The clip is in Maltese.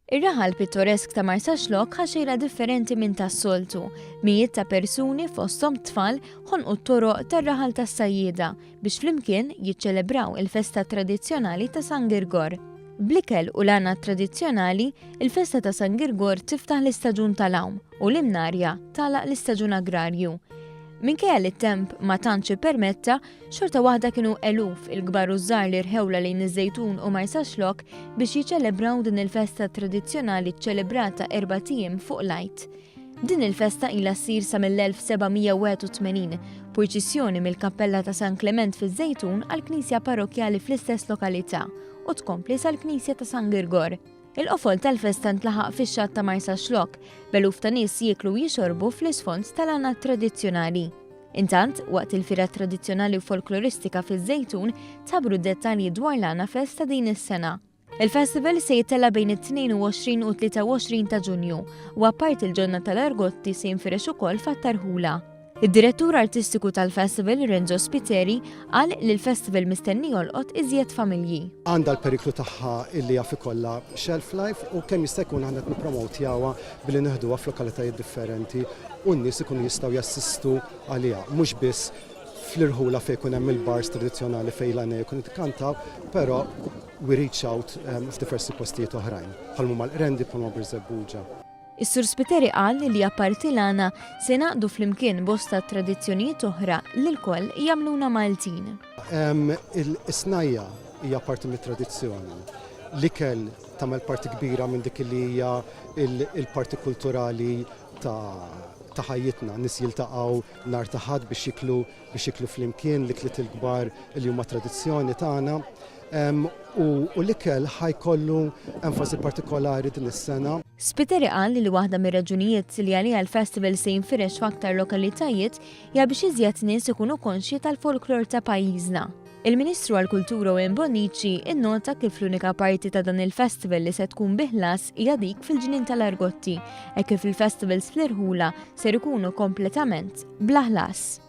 Ir-raħal pittoresk ta' Marsaxlokk ħaxejra differenti minn tas-soltu. Mijiet ta' persuni fosthom tfal ħonqu t-toroq tar-raħal tas-sajjieda biex flimkien jiċċelebraw il-festa tradizzjonali ta' San Girgor. Bl-ikel u l-għana tradizzjonali, il-festa ta' San Girgor tiftaħ l-istaġun tal-awm u l-imnarja tagħlaq l-istaġun agrarju. Minkejja li t-temp ma tantx ippermetta, xorta waħda kienu eluf il-kbar u żgħar li rħewla lejn iż-Żejtun u Marsaxlokk biex jiċċelebraw din il-festa tradizzjonali ċċelebrata 4 tiem fuq l-Għid. Din il-festa ilha ssir sa mill-1781, purċissjoni mill-Kappella ta' San Klement fiż-Żejtun għall-Knisja Parrokjali fl-istess lokalità u tkompli sal-Knisja ta' San Girgor. Il-qofol tal-festa ntlaħaq fix-xatt ta' Marsaxlokk, b'eluf ta' nies jieklu u jixorbu fl-isfond tal-għana tradizzjonali. Intant, waqt il-fira tradizzjonali u folkloristika fiż-Żejtun tabru dettalji dwar l-għana festa din is-sena. Il-festival se jittella bejn it-22 u 23 ta' Ġunju u apparti il-ġonna tal-Argotti se jinfirex ukoll fat-Tarħula. Id-direttur artistiku tal-festival, Renzo Spiteri, qal li l-festival mistenni jolqot iżjed familji. Għandha l-periklu tagħha illi jaf ikollha shelf life u kemm jista' jkun aħna nippromowtjawha billi neħduha f'lokalitajiet differenti u n-nies ikunu jistgħu jassistu għaliha, mhux biss fl-irħula fejn ikun hemm il-bars tradizzjonali fejn l-għana jkunu tikkantaw, però we reach out f'diversi postijiet oħrajn, bħalma mal-Qrendi bħalma Biżebbuġa. Is-Sur Spiteri qal li apparti l-għana se naqdu flimkien bosta tradizzjonijiet oħra li l-koll jagħmluna Maltin. Is-snajja hija parti mit-tradizzjoni. L-ikel tagħmel parti kbira minn dik li hija il-parti kulturali ta' ħajjitna. Nies jiltaqgħu nhar ta' ħadd biex jiklu flimkien l-ikliet il-kbar li huma tradizzjoni tagħna. U l-ikel ħajkollu enfasi partikolari din is-sena. Spiteri qal li waħda mir-raġunijiet li għaliha l-festival se jinfirex f'aktar lokalitajiet hija biex iżjed nies ikunu konxji tal-folklor ta' pajjiżna. Il-Ministru għall-Kultura Wayne Bonnici innota kif l-unika parti ta' dan il-festival li se tkun biħlas hija dik fil-ġnien tal-Argotti, kif il-festivals fl-Irħula ser ikunu kompletament bla ħlas.